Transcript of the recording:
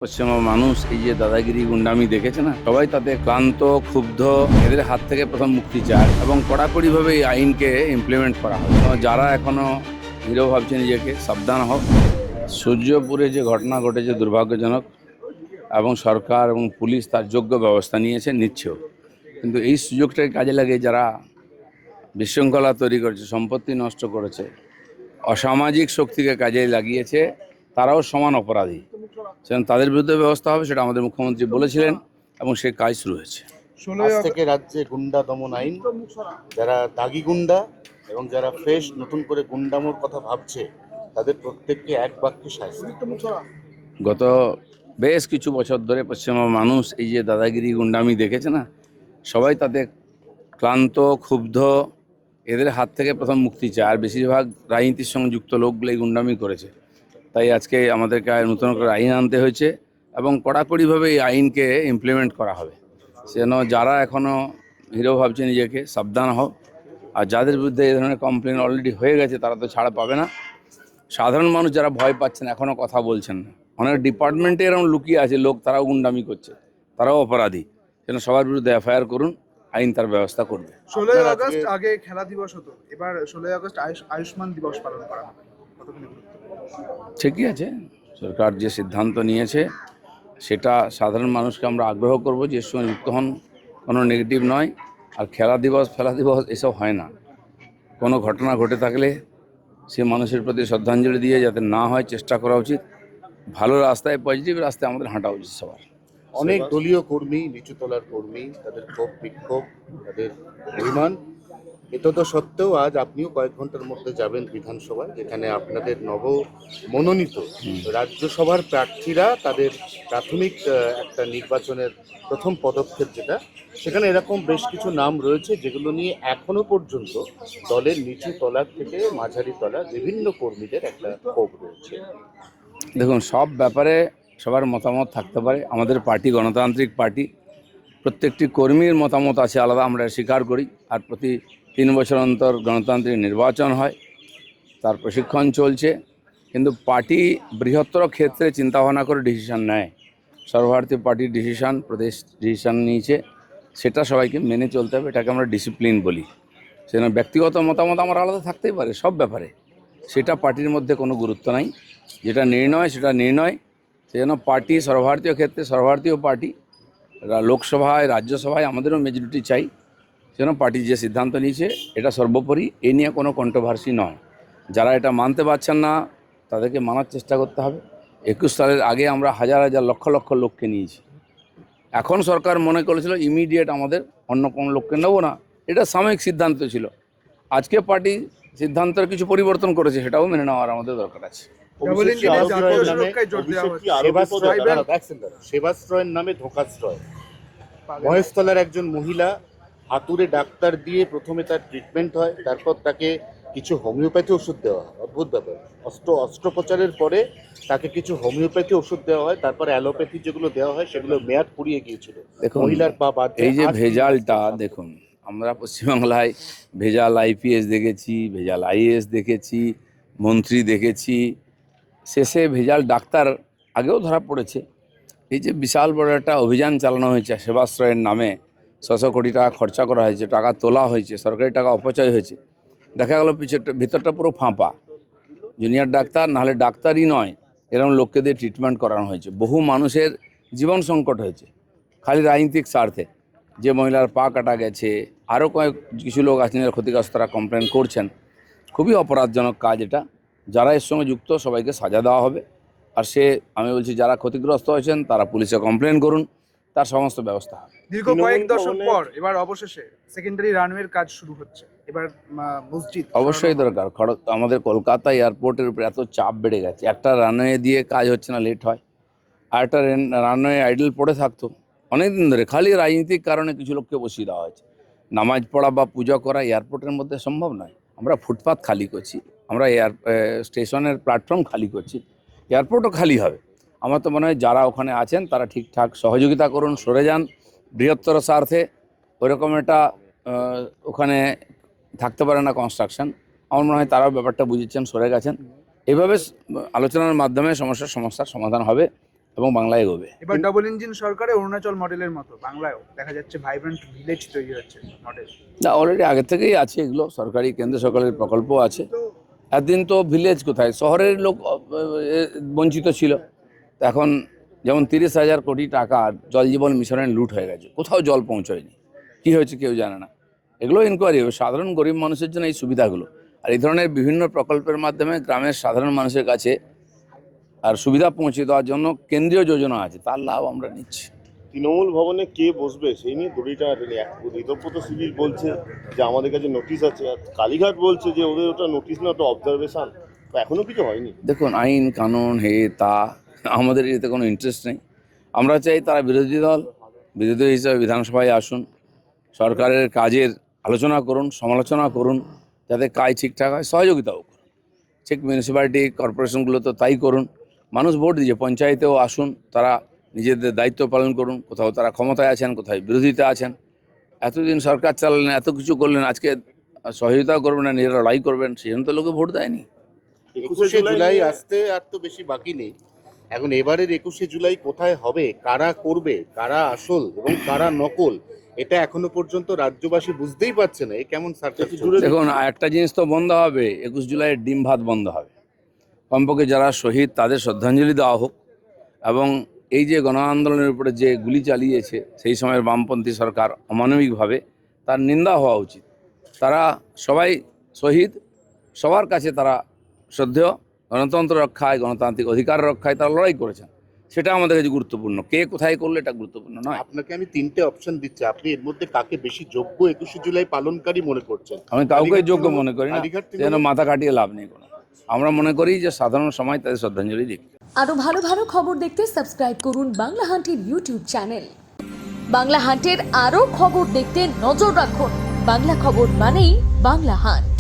পশ্চিমবঙ্গের মানুষ এই যে দাদাগিরি গুন্ডামি দেখেছে না, সবাই তাতে ক্লান্ত, ক্ষুব্ধ। এদের হাত থেকে প্রথম মুক্তি চায় এবং কড়াকড়িভাবে এই আইনকে ইমপ্লিমেন্ট করা হয়। যারা এখনো হিরো ভাবছে নিজেকে, সাবধান হোক। সূর্যপুরে যে ঘটনা ঘটেছে দুর্ভাগ্যজনক, এবং সরকার এবং পুলিশ তার যোগ্য ব্যবস্থা নিচ্ছেও। কিন্তু এই সুযোগটাকে কাজে লাগে যারা বিশৃঙ্খলা তৈরি করেছে, সম্পত্তি নষ্ট করেছে, অসামাজিক শক্তিকে কাজে লাগিয়েছে, তারাও সমান অপরাধী। সেজন্য তাদের বিরুদ্ধে ব্যবস্থা হবে, সেটা আমাদের মুখ্যমন্ত্রী বলেছিলেন এবং সে কাজ শুরু হয়েছে। আজ থেকে রাজ্যে গুন্ডা দমন আইন, যারা দাগি গুন্ডা এবং যারা ফ্রেশ নতুন করে গুন্ডামোর কথা ভাবছে তাদের প্রত্যেককে এক বাক্যে শাস্তি। গত বেশ কিছু বছর ধরে পশ্চিমবঙ্গের মানুষ এই যে দাদাগিরি গুন্ডামি দেখেছে না, সবাই তাতে ক্লান্ত, ক্ষুব্ধ। এদের হাত থেকে প্রথম মুক্তি চায়। আর বেশিরভাগ রাজনীতির সঙ্গে যুক্ত লোকগুলো এই গুন্ডামি করেছে। তাই আজকে আমাদেরকে নতুন করে আইন আনতে হয়েছে এবং কড়াকড়িভাবে এই আইনকে ইমপ্লিমেন্ট করা হবে। সেজন্য যারা এখনও হিরো ভাবছে নিজেকে, সাবধান হোক। আর যাদের বিরুদ্ধে এই ধরনের কমপ্লেন অলরেডি হয়ে গেছে, তারা তো ছাড়া পাবে না। সাধারণ মানুষ যারা ভয় পাচ্ছেন, এখনও কথা বলছেন না, অনেক ডিপার্টমেন্টে এরকম লুকিয়ে আছে লোক, তারাও গুন্ডামি করছে, তারাও অপরাধী। সেজন্য সবার বিরুদ্ধে এফআইআর করুন, আইন তার ব্যবস্থা করবে। 16ই আগস্ট আগে খেলা দিবস হতো, এবার 16ই আগস্ট আয়ুষ্মান দিবস পালন করা হবে। কতখানি গুরুত্ব? ঠিকই আছে, সরকার যে সিদ্ধান্ত নিয়েছে সেটা সাধারণ মানুষকে আমরা আগ্রহ করব যে এর সঙ্গে যুক্ত হন, কোনো নেগেটিভ নয়। আর খেলা দিবস এসব হয় না। কোনো ঘটনা ঘটে থাকলে সে মানুষের প্রতি শ্রদ্ধাঞ্জলি দিয়ে যাতে না হয় চেষ্টা করা উচিত। ভালো রাস্তায়, পজিটিভ রাস্তায় আমাদের হাঁটা উচিত সবার। অনেক দলীয় কর্মী, নিচুতলার কর্মী, তাদের ক্ষোভ বিক্ষোভ, তাদের অভিমান, এতদ সত্ত্বেও আজ আপনিও কয়েক ঘন্টার মধ্যে যাবেন বিধানসভায়, যেখানে আপনাদের নব মনোনীত রাজ্যসভার প্রার্থীরা তাদের প্রাথমিক একটা নির্বাচনের প্রথম পদক্ষেপ, যেটা সেখানে এরকম বেশ কিছু নাম রয়েছে যেগুলো নিয়ে এখনো পর্যন্ত দলের নিচু তলা থেকে মাঝারি তলা বিভিন্ন কর্মীদের একটা ক্ষোভ রয়েছে। দেখুন, সব ব্যাপারে সবার মতামত থাকতে পারে। আমাদের পার্টি গণতান্ত্রিক পার্টি, প্রত্যেকটি কর্মীর মতামত আছে আলাদা, আমরা স্বীকার করি। আর প্রতি 3 বছর অন্তর গণতান্ত্রিক নির্বাচন হয়, তার প্রশিক্ষণ চলছে। কিন্তু পার্টি বৃহত্তর ক্ষেত্রে চিন্তাভাবনা করে ডিসিশন নেয়। সর্বভারতীয় পার্টির ডিসিশন, প্রদেশ ডিসিশন নিয়েছে, সেটা সবাইকে মেনে চলতে হবে। এটাকে আমরা ডিসিপ্লিন বলি। সেজন্য ব্যক্তিগত মতামত আমার আলাদা থাকতেই পারে সব ব্যাপারে, সেটা পার্টির মধ্যে কোনো গুরুত্ব নাই। যেটা নির্ণয় সেটা নির্ণয়। সেজন্য পার্টি সর্বভারতীয় ক্ষেত্রে, সর্বভারতীয় পার্টি লোকসভায়, রাজ্যসভায় আমাদেরও মেজরিটি চাই। সেজন্য পার্টি যে সিদ্ধান্ত নিয়েছে এটা সর্বোপরি, এ নিয়ে কোনো কন্ট্রোভার্সি নয়। যারা এটা মানতে পারছেন না তাদেরকে মানার চেষ্টা করতে হবে। 21 সালের আগে আমরা হাজার হাজার লক্ষ লক্ষ লোককে নিয়েছি। এখন সরকার মনে করেছিল ইমিডিয়েট আমাদের অন্য কোনো লোককে নেব না, এটা সাময়িক সিদ্ধান্ত ছিল। আজকে পার্টি সিদ্ধান্তের কিছু পরিবর্তন করেছে, সেটাও মেনে নেওয়ার আমাদের দরকার আছে। সেবাশ্রয়ের নামে ধোঁকাশ্রয়, মহেশতলার একজন মহিলা হাতুড়ে ডাক্তার দিয়ে প্রথমে তার ট্রিটমেন্ট হয়, তারপর তাকে কিছু হোমিওপ্যাথি ওষুধ দেওয়া হয়। অদ্ভুত ব্যাপার, অস্ত্রোপচারের পরে তাকে কিছু হোমিওপ্যাথি ওষুধ দেওয়া হয়, তারপর অ্যালোপ্যাথি যেগুলো দেওয়া হয় সেগুলো মেয়াদ ফুরিয়ে গিয়েছিল। মহিলার পা বাদ। এই যে ভেজালটা দেখুন, আমরা পশ্চিমবাংলায় ভেজাল আইপিএস দেখেছি, ভেজাল আইএএস দেখেছি, মন্ত্রী দেখেছি, শেষে ভেজাল ডাক্তার আগেও ধরা পড়েছে। এই যে বিশাল বড় একটা অভিযান চালানো হয়েছে সেবাশ্রয়ের নামে, 600 কোটি টাকা খরচা করা হয়েছে, টাকা তোলা হয়েছে, সরকারি টাকা অপচয় হয়েছে। দেখা গেল ভিতরটা পুরো ফাঁপা। জুনিয়র ডাক্তার নাহলে ডাক্তারই নয়, এরকম লোককে দিয়ে ট্রিটমেন্ট করানো হয়েছে। বহু মানুষের জীবন সংকট হয়েছে খালি রাজনীতিক স্বার্থে। যে মহিলার পা কাটা গেছে, আরও কিছু লোক আছেন যারা ক্ষতিগ্রস্ত, তারা কমপ্লেন করছেন। খুবই অপরাধজনক কাজ এটা। যারা এর সঙ্গে যুক্ত সবাইকে সাজা দেওয়া হবে। আর আমি বলছি, যারা ক্ষতিগ্রস্ত হয়েছেন তারা পুলিশে কমপ্লেন করুন, তার সমস্ত ব্যবস্থা হবে। দীর্ঘ কয়েক দশক পর এবার অবশেষে সেকেন্ডারি রানওয়ের কাজ শুরু হচ্ছে। এবার মসজিদ অবশ্যই দরকার। আমাদের কলকাতা এয়ারপোর্টের উপরে এত চাপ বেড়ে গেছে, একটা রানওয়ে দিয়ে কাজ হচ্ছে না, লেট হয়। আর একটা রানওয়ে আইডল পড়ে থাকতো অনেকদিন ধরে, খালি রাজনীতিক কারণে কিছু লোককে বসিয়ে দেওয়া হয়েছে। নামাজ পড়া বা পূজা করা এয়ারপোর্টের মধ্যে সম্ভব নয়। আমরা ফুটপাথ খালি করছি, আমরা স্টেশনের প্ল্যাটফর্ম খালি করছি, এয়ারপোর্টও খালি হবে। আমার তো মনে হয় যারা ওখানে আছেন তারা ঠিকঠাক সহযোগিতা করুন, সরে যান বৃহত্তর স্বার্থে। ওইরকম একটা ওখানে থাকতে পারে না কনস্ট্রাকশন। আমার মনে হয় তারাও ব্যাপারটা বুঝেছেন, সরে গেছেন। এভাবে আলোচনার মাধ্যমে সমস্যার সমাধান হবে। এবং বাংলা এগোবে। এবার ডাবল ইঞ্জিন সরকারে অরুণাচল মডেলের মতো বাংলায়ও দেখা যাচ্ছে ভাইব্রেন্ট ভিলেজ তৈরি হচ্ছে মডেল। না, অলরেডি আগে থেকেই আছে এগুলো, সরকারি কেন্দ্র সরকারের প্রকল্প আছে। একদিন তো ভিলেজ কোথায়, শহরের লোক বঞ্চিত ছিল, তো এখন যেমন 30,000 কোটি টাকা জল জীবন মিশনের লুট হয়ে গেছে, কোথাও জল পৌঁছয়নি, কী হয়েছে কেউ জানে না। এগুলো ইনকোয়ারি হবে, সাধারণ গরিব মানুষের জন্য এই সুবিধাগুলো। আর এই ধরনের বিভিন্ন প্রকল্পের মাধ্যমে গ্রামের সাধারণ মানুষের কাছে আর সুবিধা পৌঁছে দেওয়ার জন্য কেন্দ্রীয় যোজনা আছে, তার লাভ আমরা নিচ্ছি। তৃণমূল ভবনে কে বসবে সেই নিয়ে দড়িটা ঋতব্রত শিবির বলছে যে আমাদের কাছে নোটিশ আছে, আর কালীঘাট বলছে যে ওদের ওটা নোটিশ না, ওটা অবজারভেশন, এখনো কিছু হয়নি। দেখুন, আইন কানুন তা আমাদের এতে কোনো ইন্টারেস্ট নেই। আমরা চাই তারা বিরোধী দল, বিরোধী হিসাবে বিধানসভায় আসুন, সরকারের কাজের আলোচনা করুন, সমালোচনা করুন, যাতে কাজ ঠিকঠাক হয়, সহযোগিতাও করুন। ঠিক মিউনিসিপ্যালিটি কর্পোরেশনগুলো তো তাই করুন। মানুষ ভোট দিয়েছে, পঞ্চায়েতেও আসুন, তারা নিজেদের দায়িত্ব পালন করুন। কোথাও তারা ক্ষমতায় আছেন, কোথায় বিরোধিতা আছেন। এতদিন সরকার চালালেন, এত কিছু করলেন, আজকে সহযোগিতাও করবেন না, নিজেরা লড়াই করবেন, সেই জন্য তো লোকে ভোট দেয়নি। 21শে জুলাই আসতে আর তো বেশি বাকি নেই। এখন এবারের 21শে জুলাই কোথায় হবে, কারা করবে, কারা আসল এবং কারা নকল, এটা এখনো পর্যন্ত রাজ্যবাসী বুঝতেই পারছে না। এ কেমন সরকার চলছে? দেখুন, একটা জিনিস তো বন্ধ হবে, 21 জুলাইয়ের ডিম ভাত বন্ধ হবে। কমপক্ষে যারা শহীদ তাদের শ্রদ্ধাঞ্জলি দেওয়া হোক, এবং এই যে গণ আন্দোলনের উপরে যে গুলি চালিয়েছে সেই সময়ের বামপন্থী সরকার অমানবিকভাবে, তার নিন্দা হওয়া উচিত। তারা সবাই শহীদ, সবার কাছে তারা শ্রদ্ধেয়। গণতন্ত্র রক্ষায়, গণতান্ত্রিক অধিকার রক্ষায় তারা লড়াই করেছেন, সেটা আমাদের কাছে গুরুত্বপূর্ণ। কে কোথায় করলে এটা গুরুত্বপূর্ণ নয়। আপনাকে আমি 3টে অপশন দিচ্ছি, আপনি এর মধ্যে কাকে বেশি যোগ্য 21শে জুলাই পালনকারী মনে করছেন? আমি কাউকে যোগ্য মনে করি না, কালীঘাট যেন মাথা কাটিয়ে লাভ নেই কোনো। আমরা মনে করি যে সাধারণ সমাজ তাদের শ্রদ্ধাঞ্জলি দিক। আরো ভালো ভালো খবর দেখতে সাবস্ক্রাইব করুন বাংলা হান্টের ইউটিউব চ্যানেল। বাংলা হান্টের আরো খবর দেখতে নজর রাখুন। বাংলা খবর মানেই বাংলা হান্ট।